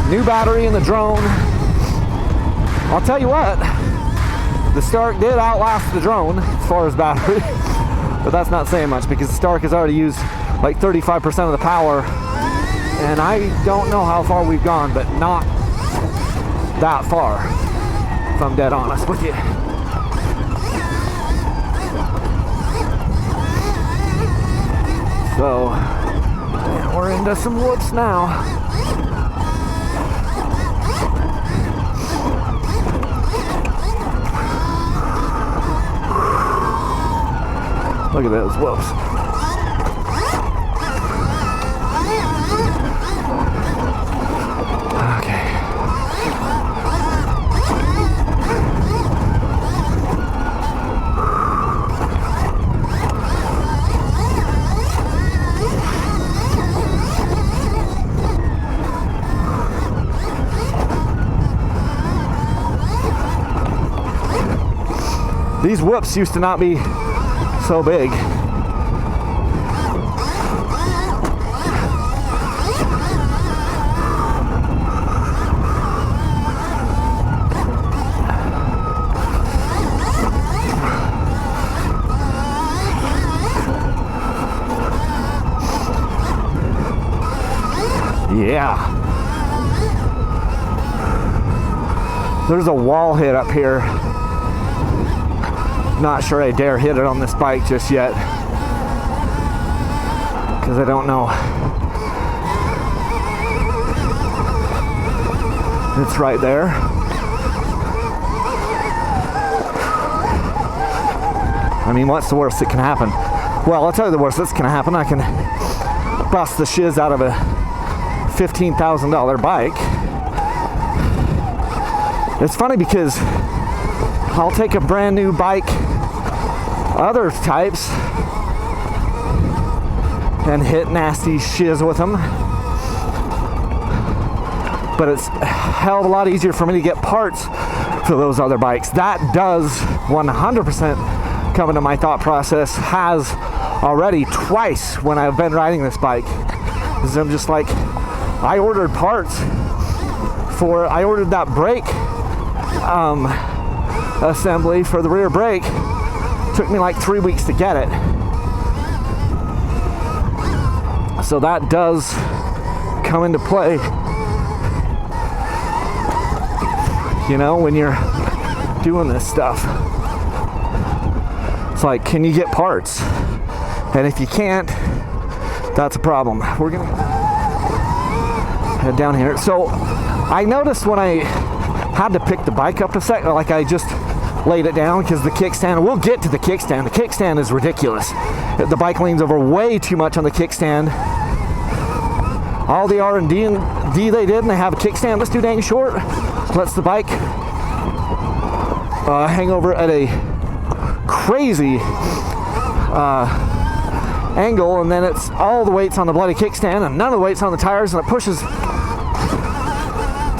New battery in the drone. I'll tell you what, the Stark did outlast the drone as far as battery, but that's not saying much because the Stark has already used like 35% of the power, and I don't know how far we've gone, but not that far, if I'm dead honest with you. So, man, we're into some woods now. Look at those whoops. Okay. These whoops used to not be so big. Yeah. There's a wall hit up here. Not sure I dare hit it on this bike just yet, because I don't know. It's right there. I mean, what's the worst that can happen? Well, I'll tell you the worst that's gonna happen. I can bust the shiz out of a $15,000 bike. It's funny because I'll take a brand new bike, other types, and hit nasty shiz with them. But it's a hell of a lot easier for me to get parts for those other bikes. That does 100% come into my thought process, has already twice when I've been riding this bike. Because I'm just like, I ordered parts I ordered that brake assembly for the rear brake. Took me like 3 weeks to get it. So that does come into play, you know, when you're doing this stuff. It's like, can you get parts? And if you can't, that's a problem. We're gonna head down here. So I noticed when I had to pick the bike up a second, like I just laid it down because the kickstand, we'll get to the kickstand. The kickstand is ridiculous. The bike leans over way too much on the kickstand. All the R&D they did, and they have a kickstand that's too dang short. Lets the bike hang over at a crazy angle, and then it's all the weight's on the bloody kickstand and none of the weight's on the tires, and it pushes the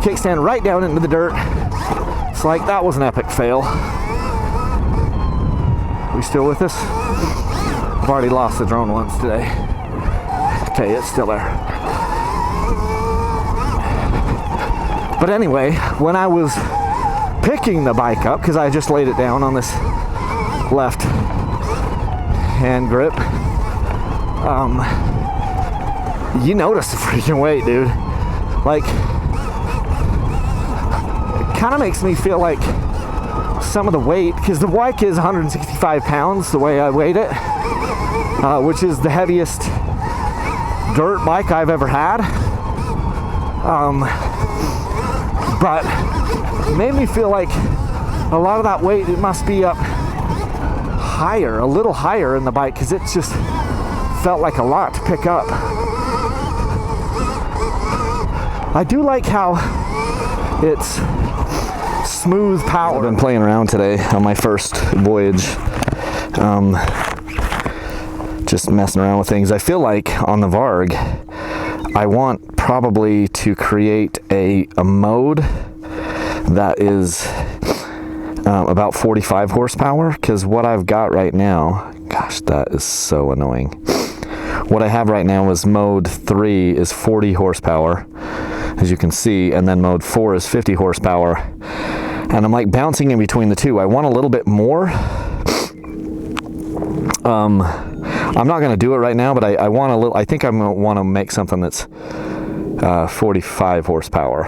kickstand right down into the dirt. It's like, that was an epic fail. We still with us? I've already lost the drone once today. Okay, it's still there. But anyway, when I was picking the bike up, because I just laid it down on this left hand grip, you notice the freaking weight, dude. Like, it kind of makes me feel like some of the weight, because the bike is 165 pounds the way I weighed it, which is the heaviest dirt bike I've ever had. But it made me feel like a lot of that weight, it must be up higher, a little higher in the bike, because it just felt like a lot to pick up. I do like how it's smooth power. I've been playing around today on my first voyage, just messing around with things. I feel like on the Varg, I want probably to create a mode that is about 45 horsepower, because what I've got right now, gosh, that is so annoying. What I have right now is mode 3 is 40 horsepower, as you can see, and then mode 4 is 50 horsepower. And I'm like bouncing in between the two. I want a little bit more. I'm not going to do it right now, but I want a little. I think I'm going to want to make something that's 45 horsepower.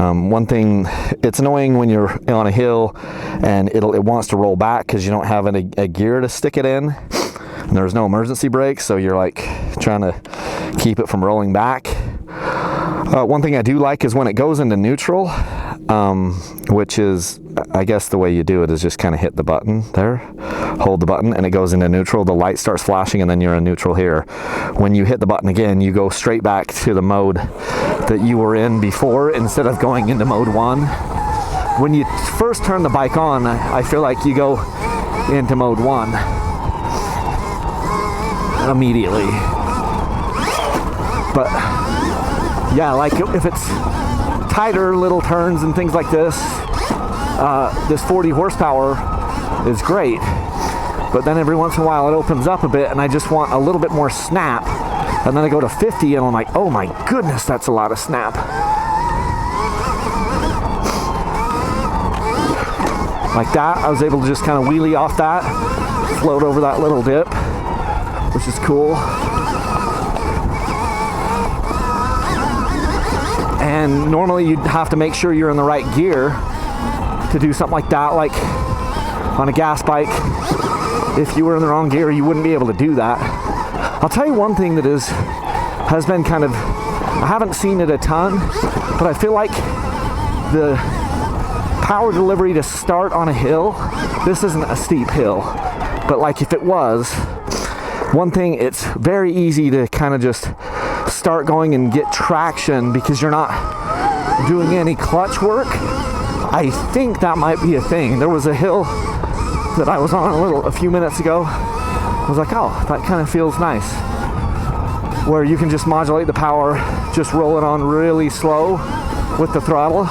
One thing, it's annoying when you're on a hill and it wants to roll back because you don't have a gear to stick it in. And there's no emergency brakes, so you're like trying to keep it from rolling back. One thing I do like is when it goes into neutral, which is, I guess the way you do it is just kind of hit the button there, hold the button, and it goes into neutral. The light starts flashing and then you're in neutral here. When you hit the button again, you go straight back to the mode that you were in before instead of going into mode 1. When you first turn the bike on, I feel like you go into mode 1 immediately. But yeah, like if it's tighter little turns and things like this, this 40 horsepower is great. But then every once in a while it opens up a bit and I just want a little bit more snap. And then I go to 50 and I'm like, oh my goodness, that's a lot of snap. Like that, I was able to just kind of wheelie off that, float over that little dip, which is cool. And normally you'd have to make sure you're in the right gear to do something like that. Like on a gas bike, if you were in the wrong gear, you wouldn't be able to do that. I'll tell you one thing that has been kind of, I haven't seen it a ton, but I feel like the power delivery to start on a hill, this isn't a steep hill, but like if it was, one thing, it's very easy to kind of just start going and get traction because you're not doing any clutch work. I think that might be a thing. There was a hill that I was on a few minutes ago. I was like, oh, that kind of feels nice. Where you can just modulate the power, just roll it on really slow with the throttle.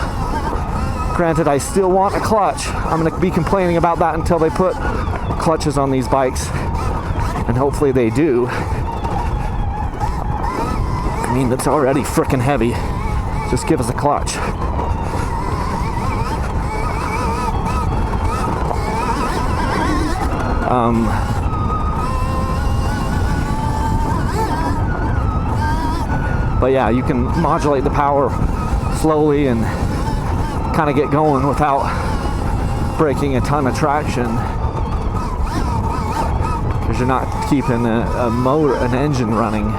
Granted, I still want a clutch. I'm going to be complaining about that until they put clutches on these bikes. And hopefully they do. I mean, it's already freaking heavy. Just give us a clutch. But yeah, you can modulate the power slowly and kind of get going without breaking a ton of traction, because you're not keeping an engine running.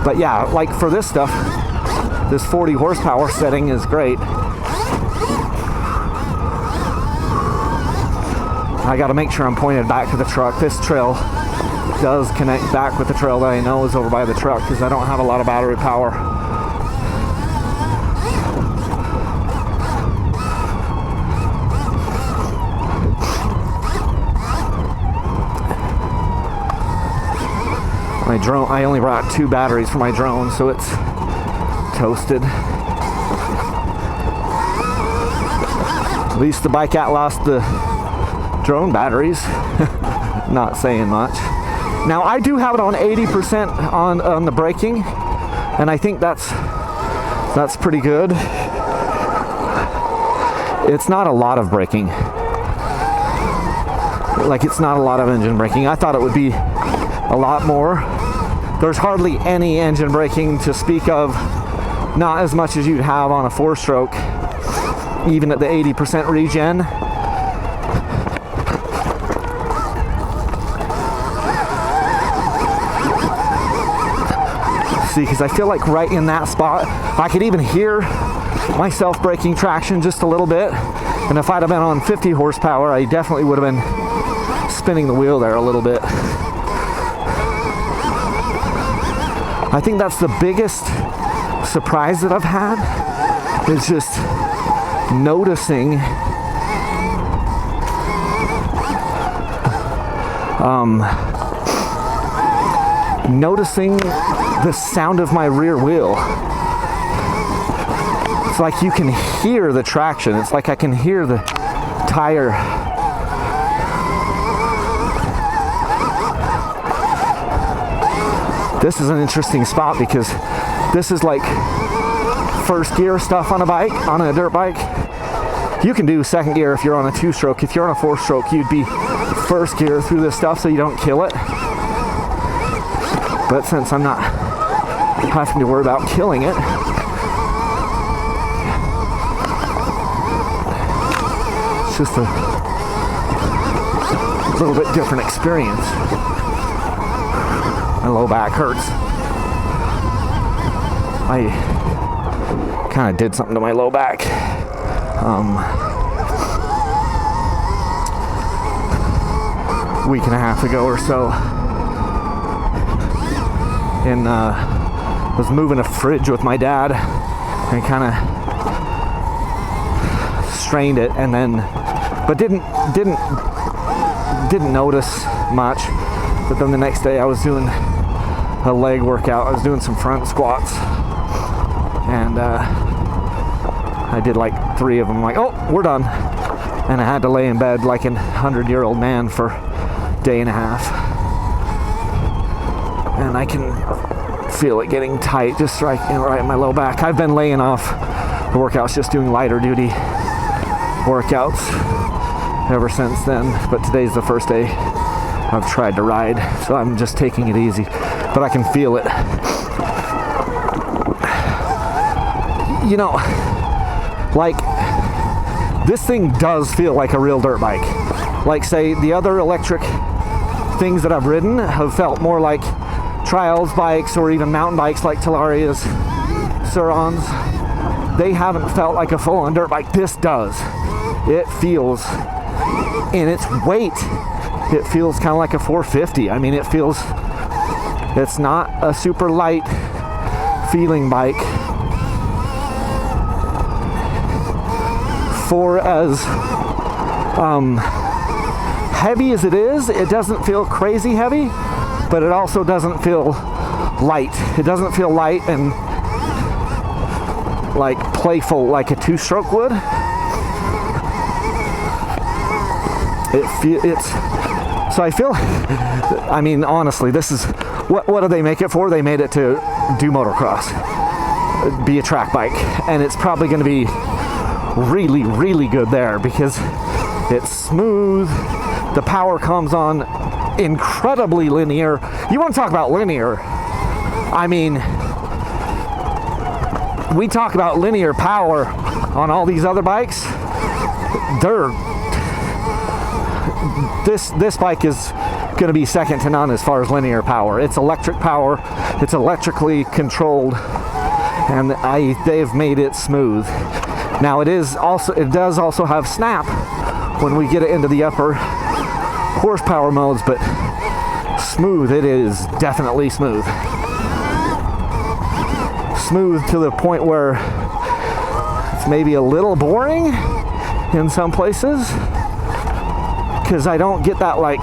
But yeah, like for this stuff, this 40 horsepower setting is great. I got to make sure I'm pointed back to the truck. This trail does connect back with the trail that I know is over by the truck because I don't have a lot of battery power. My drone, I only brought 2 batteries for my drone, so it's toasted. At least the bike outlasts the drone batteries. Not saying much. Now I do have it on 80% on the braking, and I think that's pretty good. It's not a lot of braking. Like, it's not a lot of engine braking. I thought it would be a lot more. There's hardly any engine braking to speak of, not as much as you'd have on a 4-stroke, even at the 80% regen. See, because I feel like right in that spot, I could even hear myself breaking traction just a little bit. And if I'd have been on 50 horsepower, I definitely would have been spinning the wheel there a little bit. I think that's the biggest surprise that I've had, is just noticing noticing the sound of my rear wheel. It's like you can hear the traction. It's like I can hear the tire. this is an interesting spot because this is like first gear stuff on a bike, on a dirt bike. You can do second gear if you're on a 2-stroke. If you're on a 4-stroke, you'd be first gear through this stuff so you don't kill it. But since I'm not having to worry about killing it, it's just a little bit different experience. My low back hurts. I kind of did something to my low back. Week and a half ago or so, and was moving a fridge with my dad and kind of strained it, and then but didn't notice much. But then the next day I was doing a leg workout. I was doing some front squats, and I did like 3 of them. I'm like, oh, we're done. And I had to lay in bed like a 100-year-old man for a day and a half. And I can feel it getting tight just right in my low back. I've been laying off the workouts, just doing lighter duty workouts ever since then. But today's the first day I've tried to ride, so I'm just taking it easy. But I can feel it. You know, like, this thing does feel like a real dirt bike. Like, say, the other electric things that I've ridden have felt more like trials bikes or even mountain bikes like Talaria's, Surons. They haven't felt like a full-on dirt bike. This does. It feels, in its weight, it feels kind of like a 450. I mean, it feels, it's not a super light feeling bike. For as heavy as it is, it doesn't feel crazy heavy, but it also doesn't feel light. It doesn't feel light and like playful like a 2-stroke would. So I feel, I mean, honestly, this is, what do they make it for? They made it to do motocross, be a track bike, and it's probably going to be really, really good there because it's smooth. The power comes on incredibly linear. You want to talk about linear? I mean, we talk about linear power on all these other bikes. This bike is going to be second to none as far as linear power. It's electric power. It's electrically controlled, and they've made it smooth. Now it does also have snap when we get it into the upper horsepower modes, but smooth, it is definitely smooth. Smooth to the point where it's maybe a little boring in some places, because I don't get that like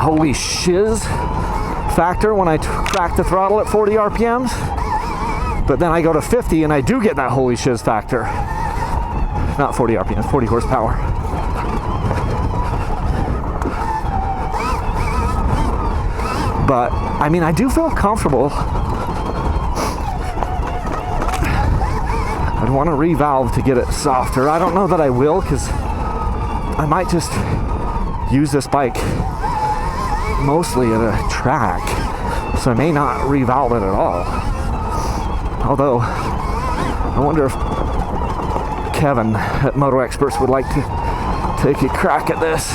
holy shiz factor when I crack the throttle at 40 RPMs. But then I go to 50 and I do get that holy shiz factor. Not 40 RPM, 40 horsepower. But, I mean, I do feel comfortable. I'd want to revalve to get it softer. I don't know that I will, because I might just use this bike mostly at a track. So I may not revalve it at all. Although, I wonder if Kevin at Moto Experts would like to take a crack at this.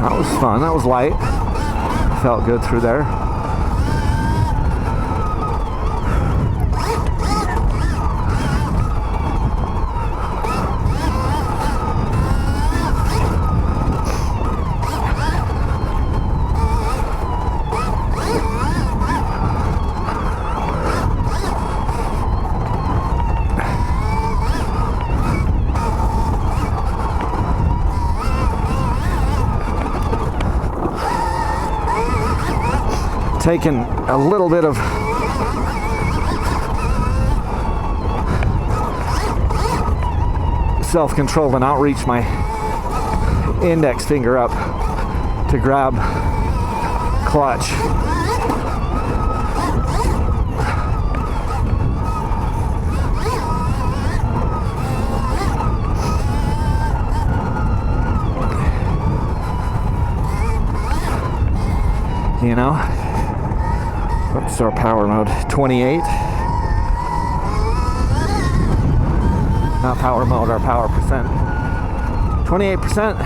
That was fun. That was light. Felt good through there. Taking a little bit of self-control to not reach my index finger up to grab clutch. You know, what's our power mode? 28. Not power mode, our power percent. 28%.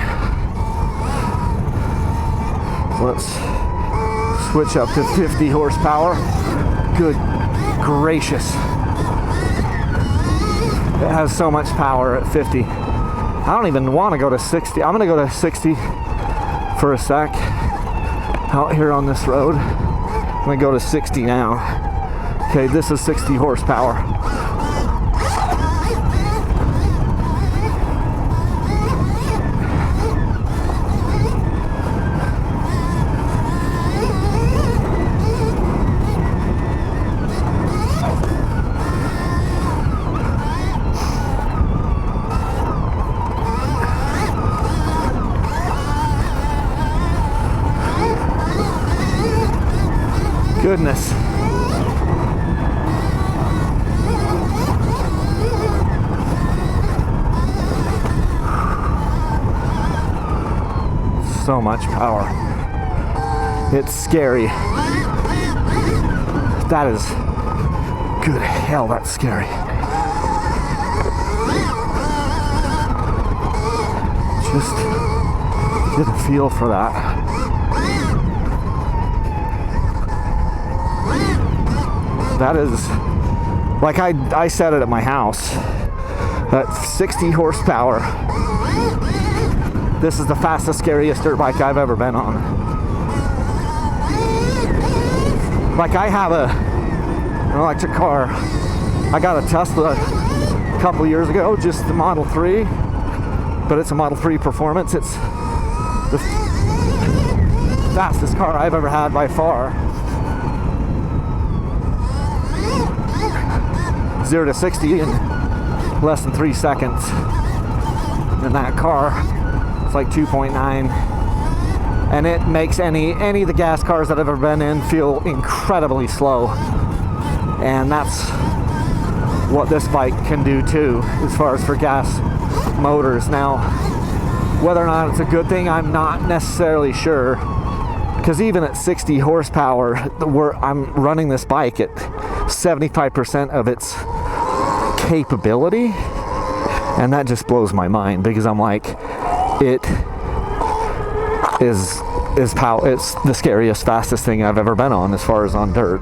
So let's switch up to 50 horsepower. Good gracious. It has so much power at 50. I don't even want to go to 60. I'm going to go to 60 for a sec. Out here on this road. I'm going to go to 60 now. Okay, this is 60 horsepower. Goodness. So much power. It's scary. That is, good hell, that's scary. Just get a feel for that. That is, like I said it at my house, at 60 horsepower, this is the fastest, scariest dirt bike I've ever been on. Like I have an electric car. I got a Tesla a couple years ago, just the Model 3, but it's a Model 3 Performance. It's the fastest car I've ever had by far. 0 to 60 in less than 3 seconds. In that car, it's like 2.9, and it makes any of the gas cars that I've ever been in feel incredibly slow. And that's what this bike can do too, as far as for gas motors. Now, whether or not it's a good thing, I'm not necessarily sure, because even at 60 horsepower, I'm running this bike at 75% of its capability, and that just blows my mind, because I'm like, it is it's the scariest, fastest thing I've ever been on as far as on dirt.